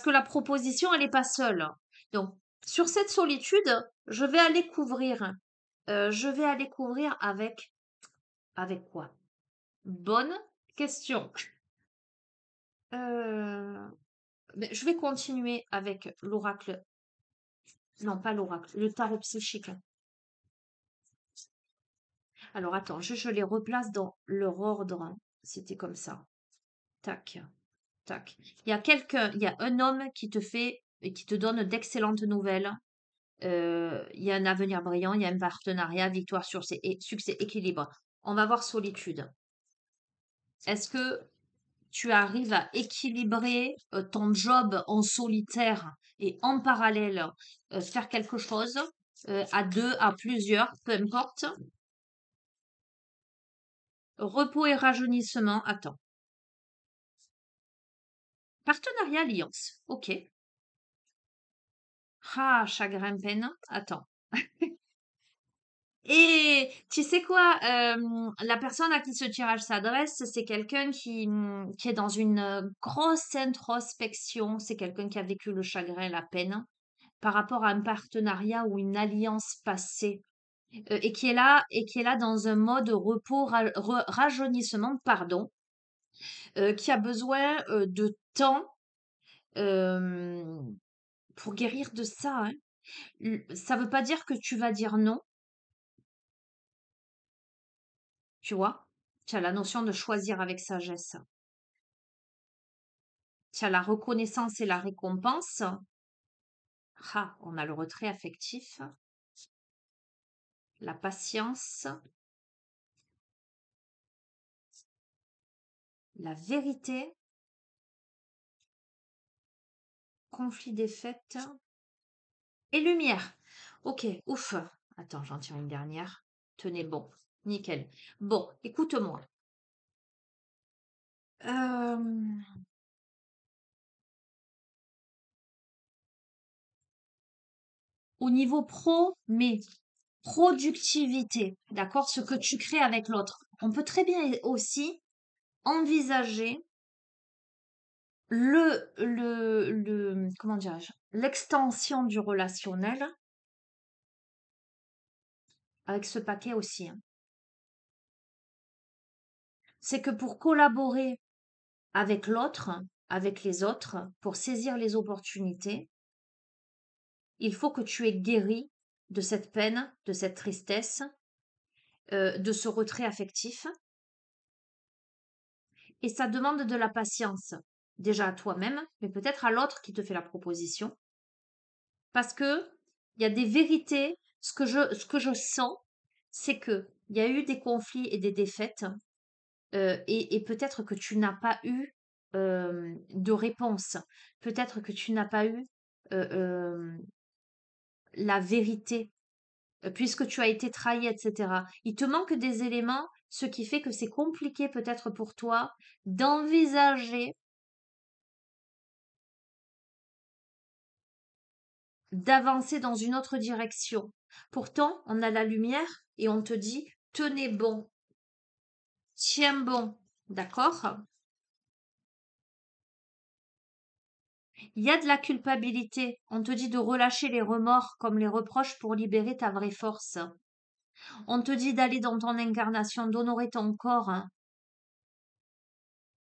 la proposition, elle n'est pas seule. Donc, sur cette solitude, je vais aller couvrir avec quoi? Bonne question. Euh, mais je vais continuer avec l'oracle. Non, pas l'oracle, le tarot psychique. Alors attends, je les replace dans leur ordre. C'était comme ça. Tac, tac. Il y a un homme qui te fait et qui te donne d'excellentes nouvelles. Il y a un avenir brillant, il y a un partenariat, victoire sur succès, équilibre. On va voir solitude. Est-ce que tu arrives à équilibrer ton job en solitaire et en parallèle faire quelque chose à deux, à plusieurs, peu importe. Repos et rajeunissement, attends. Partenariat, alliance, ok. Ah, chagrin, peine, attends. Et tu sais quoi, la personne à qui ce tirage s'adresse, c'est quelqu'un qui est dans une grosse introspection, c'est quelqu'un qui a vécu le chagrin, la peine, par rapport à un partenariat ou une alliance passée, et qui est là dans un mode repos, rajeunissement, pardon, qui a besoin de temps euh, pour guérir de ça, hein. Ça veut pas dire que tu vas dire non, tu vois. Tu as la notion de choisir avec sagesse. Tu as la reconnaissance et la récompense. Ah, on a le retrait affectif, la patience, la vérité, conflit des faits et lumière. Ok, ouf. Attends, j'en tire une dernière. Tenez bon, nickel. Bon, écoute-moi. Euh, Au niveau pro, mais productivité, d'accord? Ce que tu crées avec l'autre. On peut très bien aussi envisager comment dirais-je, l'extension du relationnel avec ce paquet aussi, hein. C'est que pour collaborer avec l'autre, avec les autres, pour saisir les opportunités, il faut que tu aies guéri de cette peine, de cette tristesse, de ce retrait affectif. Et ça demande de la patience, déjà à toi-même, mais peut-être à l'autre qui te fait la proposition. Parce que il y a des vérités. Ce que je sens, c'est que il y a eu des conflits et des défaites, et peut-être que tu n'as pas eu de réponse. Peut-être que tu n'as pas eu euh, euh, la vérité, puisque tu as été trahi, etc. Il te manque des éléments, ce qui fait que c'est compliqué peut-être pour toi d'envisager d'avancer dans une autre direction. Pourtant, on a la lumière et on te dit, tenez bon, tiens bon, d'accord? Il y a de la culpabilité. On te dit de relâcher les remords comme les reproches pour libérer ta vraie force. On te dit d'aller dans ton incarnation, d'honorer ton corps, hein,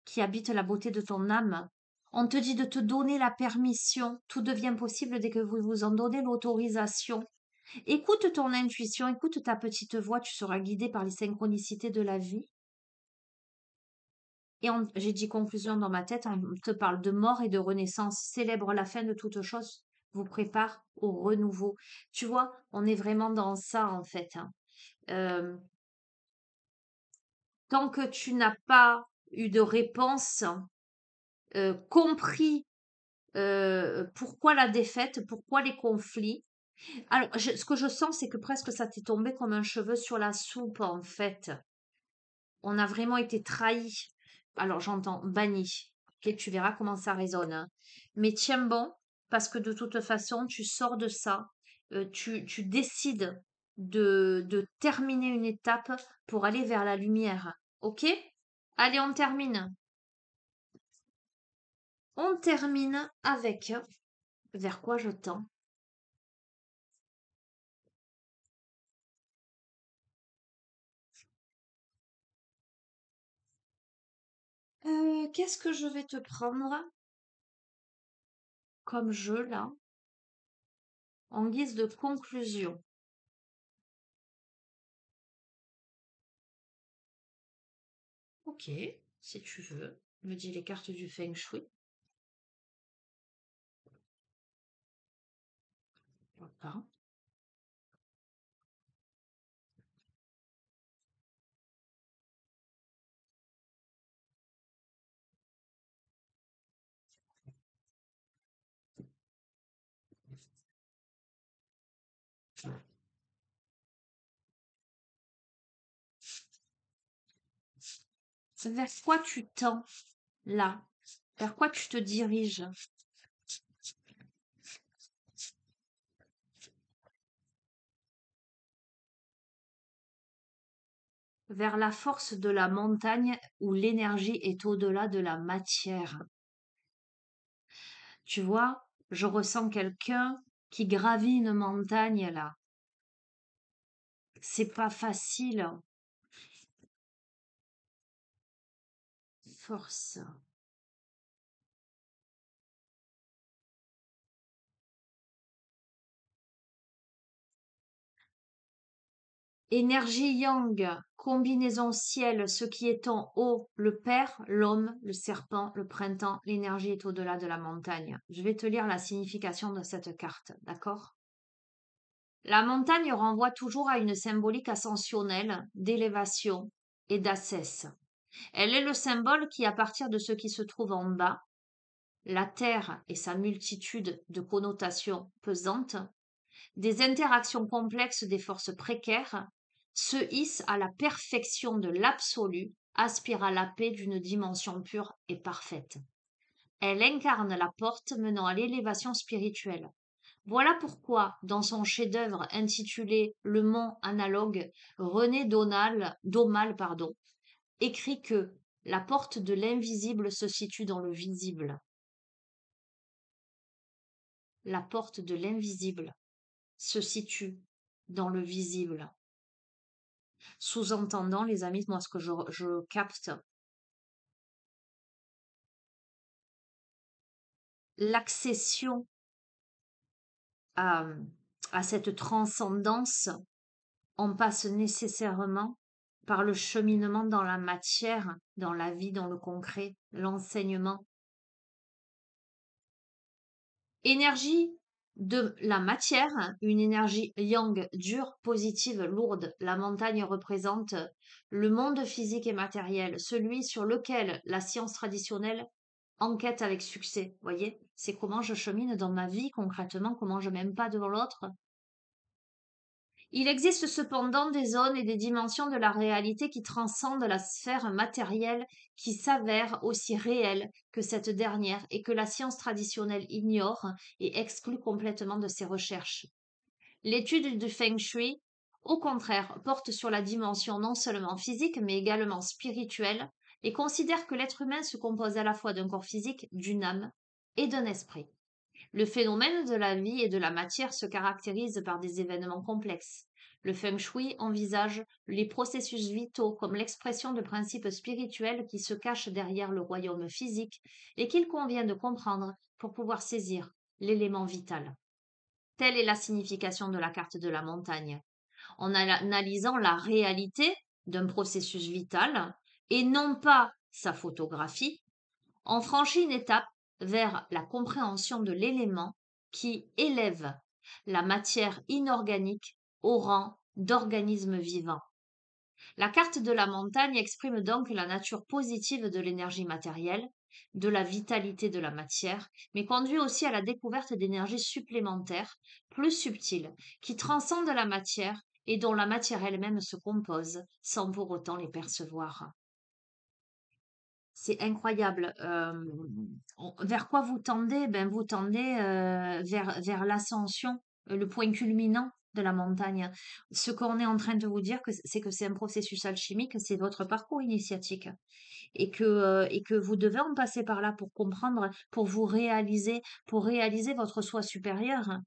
qui habite la beauté de ton âme. On te dit de te donner la permission. Tout devient possible dès que vous vous en donnez l'autorisation. Écoute ton intuition, écoute ta petite voix, tu seras guidé par les synchronicités de la vie. Et j'ai dit conclusion dans ma tête, on te parle de mort et de renaissance. Célèbre la fin de toute chose, vous prépare au renouveau. Tu vois, on est vraiment dans ça en fait, hein. Euh, Tant que tu n'as pas eu de réponse, compris pourquoi la défaite, pourquoi les conflits. Alors, ce que je sens, c'est que presque ça t'est tombé comme un cheveu sur la soupe en fait. On a vraiment été trahis. Alors j'entends banni. Ok, tu verras comment ça résonne, hein. Mais tiens bon, parce que de toute façon, tu sors de ça. Tu décides de terminer une étape pour aller vers la lumière. Ok? Allez, on termine. On termine avec vers quoi je tends. qu'est-ce que je vais te prendre comme jeu là, en guise de conclusion? Ok, si tu veux, me dis les cartes du Feng Shui. Voilà. Vers quoi tu tends là? Vers quoi tu te diriges? Vers la force de la montagne où l'énergie est au-delà de la matière. Tu vois, je ressens quelqu'un qui gravit une montagne là. C'est pas facile. Force. Énergie yang, combinaison ciel, ce qui est en haut, le père, l'homme, le serpent, le printemps, l'énergie est au-delà de la montagne. Je vais te lire la signification de cette carte, d'accord? La montagne renvoie toujours à une symbolique ascensionnelle, d'élévation et d'assesse. Elle est le symbole qui, à partir de ce qui se trouve en bas, la terre et sa multitude de connotations pesantes, des interactions complexes des forces précaires, se hisse à la perfection de l'absolu, aspire à la paix d'une dimension pure et parfaite. Elle incarne la porte menant à l'élévation spirituelle. Voilà pourquoi, dans son chef-d'œuvre intitulé Le mont analogue, René Daumal écrit que la porte de l'invisible se situe dans le visible. La porte de l'invisible se situe dans le visible. Sous-entendant, les amis, moi ce que je capte, l'accession à, à cette transcendance, on passe nécessairement par le cheminement dans la matière, dans la vie, dans le concret, l'enseignement. Énergie de la matière, une énergie yang dure, positive, lourde. La montagne représente le monde physique et matériel, celui sur lequel la science traditionnelle enquête avec succès. Voyez, c'est comment je chemine dans ma vie concrètement, comment je m'aime pas devant l'autre. Il existe cependant des zones et des dimensions de la réalité qui transcendent la sphère matérielle, qui s'avèrent aussi réelles que cette dernière et que la science traditionnelle ignore et exclut complètement de ses recherches. L'étude du Feng Shui, au contraire, porte sur la dimension non seulement physique mais également spirituelle et considère que l'être humain se compose à la fois d'un corps physique, d'une âme et d'un esprit. Le phénomène de la vie et de la matière se caractérise par des événements complexes. Le feng shui envisage les processus vitaux comme l'expression de principes spirituels qui se cachent derrière le royaume physique et qu'il convient de comprendre pour pouvoir saisir l'élément vital. Telle est la signification de la carte de la montagne. En analysant la réalité d'un processus vital et non pas sa photographie, on franchit une étape vers la compréhension de l'élément qui élève la matière inorganique au rang d'organisme vivant. La carte de la montagne exprime donc la nature positive de l'énergie matérielle, de la vitalité de la matière, mais conduit aussi à la découverte d'énergies supplémentaires, plus subtiles, qui transcendent la matière et dont la matière elle-même se compose sans pour autant les percevoir. C'est incroyable. Vers quoi vous tendez? Ben, vous tendez vers l'ascension, le point culminant de la montagne. Ce qu'on est en train de vous dire, c'est que c'est un processus alchimique, c'est votre parcours initiatique. Et que vous devez en passer par là pour comprendre, pour réaliser votre soi supérieur.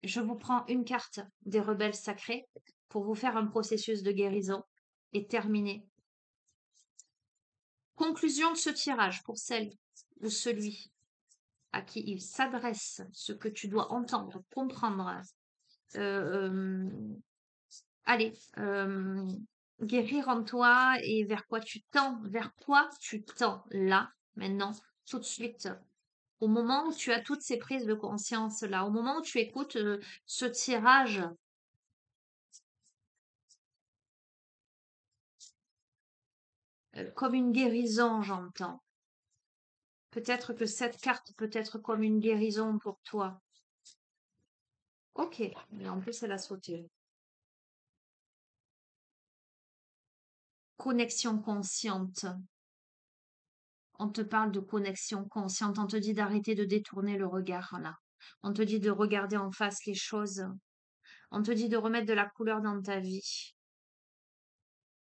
Je vous prends une carte des rebelles sacrés pour vous faire un processus de guérison et terminer Conclusion de ce tirage pour celle ou celui à qui il s'adresse, ce que tu dois entendre, comprendre. Euh, allez, guérir en toi et vers quoi tu tends là, maintenant, tout de suite, au moment où tu as toutes ces prises de conscience là, au moment où tu écoutes ce tirage, comme une guérison, j'entends. Peut-être que cette carte peut être comme une guérison pour toi. Ok, mais en plus elle a sauté. Connexion consciente. On te parle de connexion consciente. On te dit d'arrêter de détourner le regard là. On te dit de regarder en face les choses. On te dit de remettre de la couleur dans ta vie.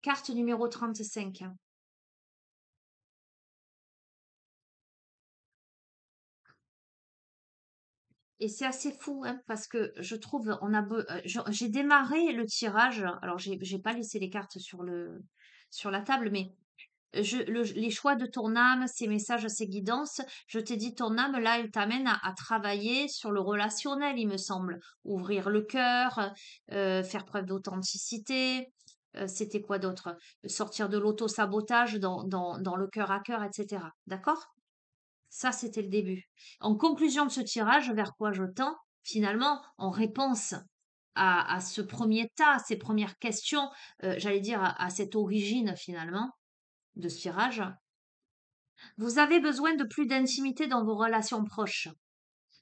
Carte numéro 35. Et c'est assez fou, hein, parce que je trouve, j'ai démarré le tirage. Alors, j'ai pas laissé les cartes sur la table, mais les choix de ton âme, ces messages, ces guidances, je t'ai dit, ton âme, là, elle t'amène à travailler sur le relationnel, il me semble. Ouvrir le cœur, faire preuve d'authenticité. C'était quoi d'autre? Sortir de l'auto-sabotage dans le cœur à cœur, etc. D'accord? Ça, c'était le début. En conclusion de ce tirage, vers quoi je tends? Finalement, en réponse à ce premier tas, à ces premières questions, j'allais dire à cette origine finalement de ce tirage, vous avez besoin de plus d'intimité dans vos relations proches.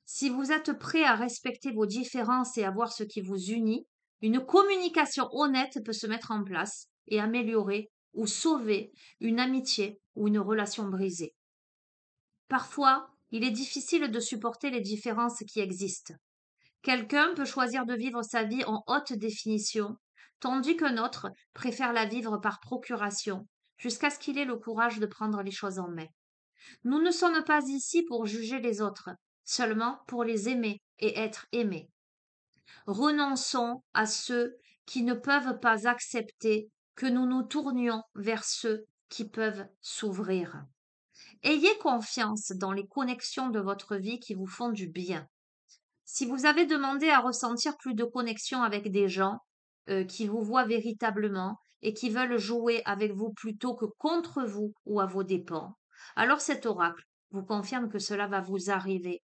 Si vous êtes prêt à respecter vos différences et à voir ce qui vous unit, une communication honnête peut se mettre en place et améliorer ou sauver une amitié ou une relation brisée. Parfois, il est difficile de supporter les différences qui existent. Quelqu'un peut choisir de vivre sa vie en haute définition, tandis qu'un autre préfère la vivre par procuration, jusqu'à ce qu'il ait le courage de prendre les choses en main. Nous ne sommes pas ici pour juger les autres, seulement pour les aimer et être aimés. Renonçons à ceux qui ne peuvent pas accepter que nous nous tournions vers ceux qui peuvent s'ouvrir. Ayez confiance dans les connexions de votre vie qui vous font du bien. Si vous avez demandé à ressentir plus de connexion avec des gens qui vous voient véritablement et qui veulent jouer avec vous plutôt que contre vous ou à vos dépens, alors cet oracle vous confirme que cela va vous arriver.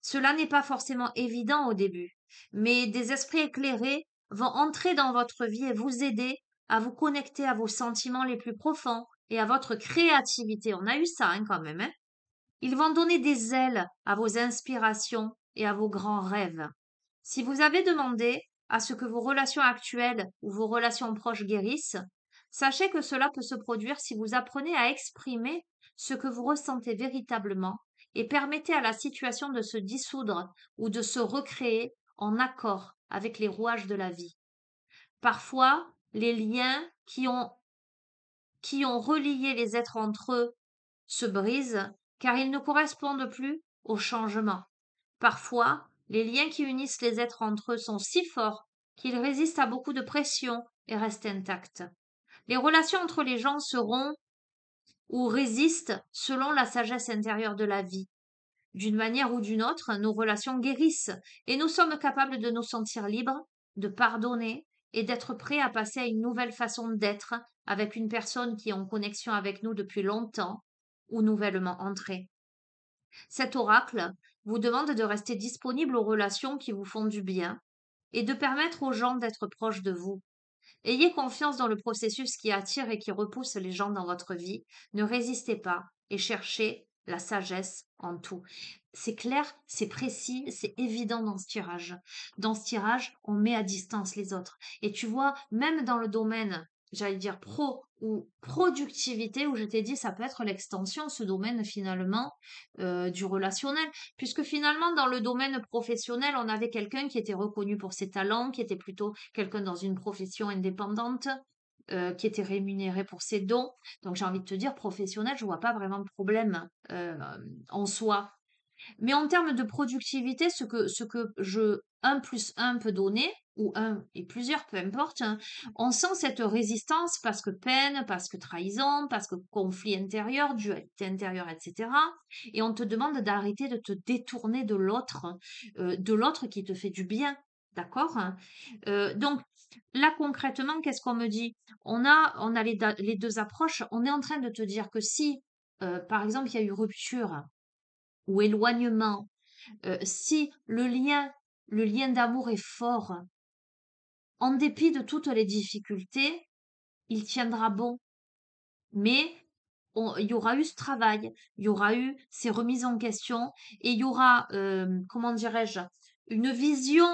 Cela n'est pas forcément évident au début, mais des esprits éclairés vont entrer dans votre vie et vous aider à vous connecter à vos sentiments les plus profonds et à votre créativité. On a eu ça quand même, hein. Ils vont donner des ailes à vos inspirations et à vos grands rêves. Si vous avez demandé à ce que vos relations actuelles ou vos relations proches guérissent, sachez que cela peut se produire si vous apprenez à exprimer ce que vous ressentez véritablement et permettez à la situation de se dissoudre ou de se recréer en accord avec les rouages de la vie. Parfois, les liens qui ont relié les êtres entre eux se brisent car ils ne correspondent plus au changement. Parfois, les liens qui unissent les êtres entre eux sont si forts qu'ils résistent à beaucoup de pression et restent intacts. Les relations entre les gens seront ou résistent selon la sagesse intérieure de la vie. D'une manière ou d'une autre, nos relations guérissent et nous sommes capables de nous sentir libres, de pardonner et d'être prêts à passer à une nouvelle façon d'être avec une personne qui est en connexion avec nous depuis longtemps ou nouvellement entrée. Cet oracle vous demande de rester disponible aux relations qui vous font du bien et de permettre aux gens d'être proches de vous. Ayez confiance dans le processus qui attire et qui repousse les gens dans votre vie. Ne résistez pas et cherchez la sagesse en tout. C'est clair, c'est précis, c'est évident dans ce tirage. Dans ce tirage, on met à distance les autres. Et tu vois, même dans le domaine, j'allais dire pro ou productivité, où je t'ai dit ça peut être l'extension, ce domaine finalement, du relationnel. Puisque finalement, dans le domaine professionnel, on avait quelqu'un qui était reconnu pour ses talents, qui était plutôt quelqu'un dans une profession indépendante, qui était rémunéré pour ses dons. Donc j'ai envie de te dire, professionnel, je vois pas vraiment de problème en soi. Mais en termes de productivité, ce que je 1 plus 1 peut donner, ou un et plusieurs, peu importe, hein, on sent cette résistance parce que peine, parce que trahison, parce que conflit intérieur, dualité intérieure, etc. Et on te demande d'arrêter de te détourner de l'autre qui te fait du bien. D'accord? Donc, là, concrètement, qu'est-ce qu'on me dit? On a les deux approches. On est en train de te dire que si, par exemple, il y a eu rupture ou éloignement, si le lien d'amour est fort, en dépit de toutes les difficultés, il tiendra bon. Mais il y aura eu ce travail, il y aura eu ces remises en question et il y aura, comment dirais-je, une vision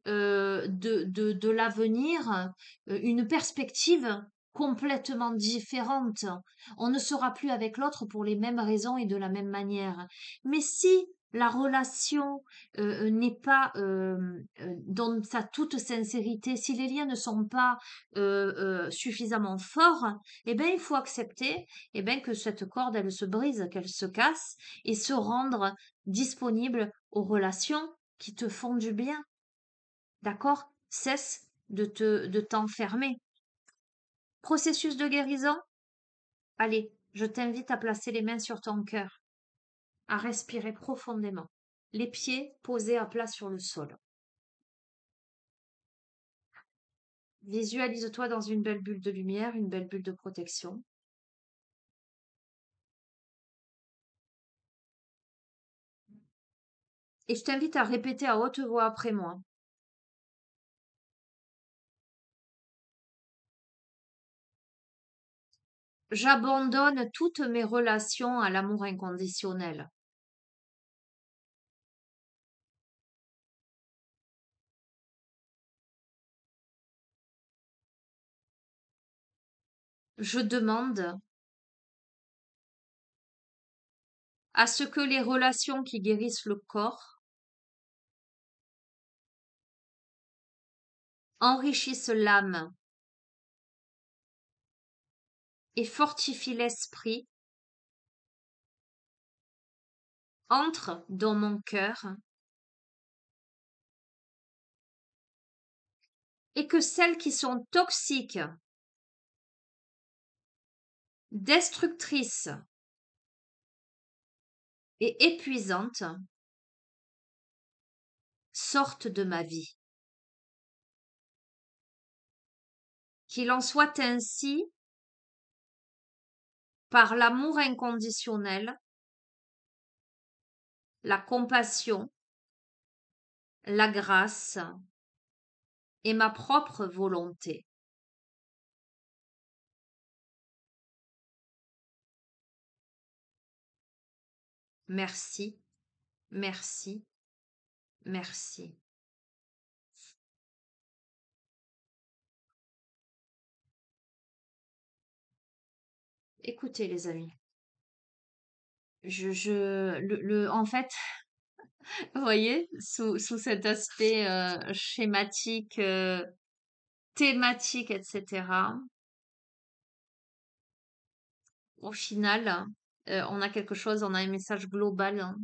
de l'avenir, une perspective complètement différente. On ne sera plus avec l'autre pour les mêmes raisons et de la même manière. Mais si la relation n'est pas dans sa toute sincérité, si les liens ne sont pas suffisamment forts, eh bien, il faut accepter eh ben, que cette corde, elle se brise, qu'elle se casse et se rendre disponible aux relations qui te font du bien. D'accord? Cesse de t'enfermer. Processus de guérison? Allez, je t'invite à placer les mains sur ton cœur, à respirer profondément, les pieds posés à plat sur le sol. Visualise-toi dans une belle bulle de lumière, une belle bulle de protection. Et je t'invite à répéter à haute voix après moi. J'abandonne toutes mes relations à l'amour inconditionnel. Je demande à ce que les relations qui guérissent le corps enrichissent l'âme et fortifient l'esprit, entrent dans mon cœur et que celles qui sont toxiques, destructrices et épuisantes sortent de ma vie. Qu'il en soit ainsi par l'amour inconditionnel, la compassion, la grâce et ma propre volonté. Merci, merci, merci. Écoutez, les amis, en fait, vous voyez, sous cet aspect schématique, thématique, etc., au final, on a quelque chose, on a un message global, hein.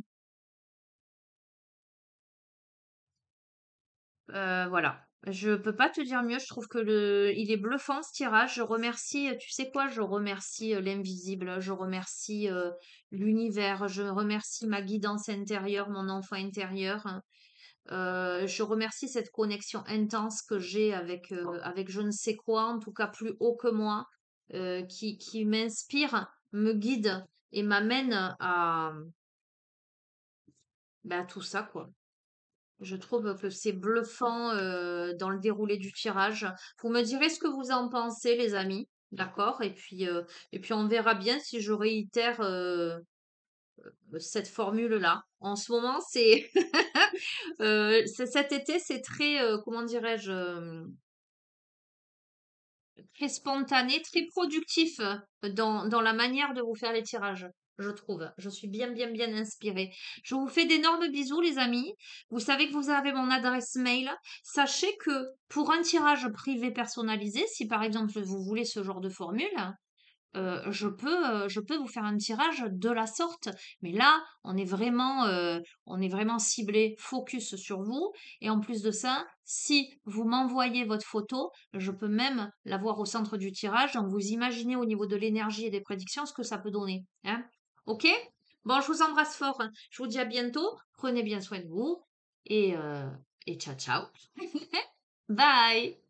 Voilà. Je peux pas te dire mieux. Je trouve que il est bluffant ce tirage. Je remercie, tu sais quoi? Je remercie l'invisible. Je remercie l'univers. Je remercie ma guidance intérieure, mon enfant intérieur. Je remercie cette connexion intense que j'ai avec je ne sais quoi, en tout cas plus haut que moi, qui m'inspire, me guide et m'amène à tout ça, quoi. Je trouve que c'est bluffant dans le déroulé du tirage. Vous me direz ce que vous en pensez, les amis. D'accord? Et puis on verra bien si je réitère cette formule-là. En ce moment, cet été, c'est très, comment dirais-je, très spontané, très productif dans la manière de vous faire les tirages, je trouve. Je suis bien, bien, bien inspirée. Je vous fais d'énormes bisous, les amis. Vous savez que vous avez mon adresse mail. Sachez que pour un tirage privé personnalisé, si par exemple vous voulez ce genre de formule, je peux vous faire un tirage de la sorte, mais là, on est vraiment ciblé, focus sur vous. Et en plus de ça, si vous m'envoyez votre photo, je peux même la voir au centre du tirage. Donc, vous imaginez au niveau de l'énergie et des prédictions ce que ça peut donner, hein. Ok? Bon, je vous embrasse fort, hein. Je vous dis à bientôt. Prenez bien soin de vous et, euh, et ciao, ciao. Bye!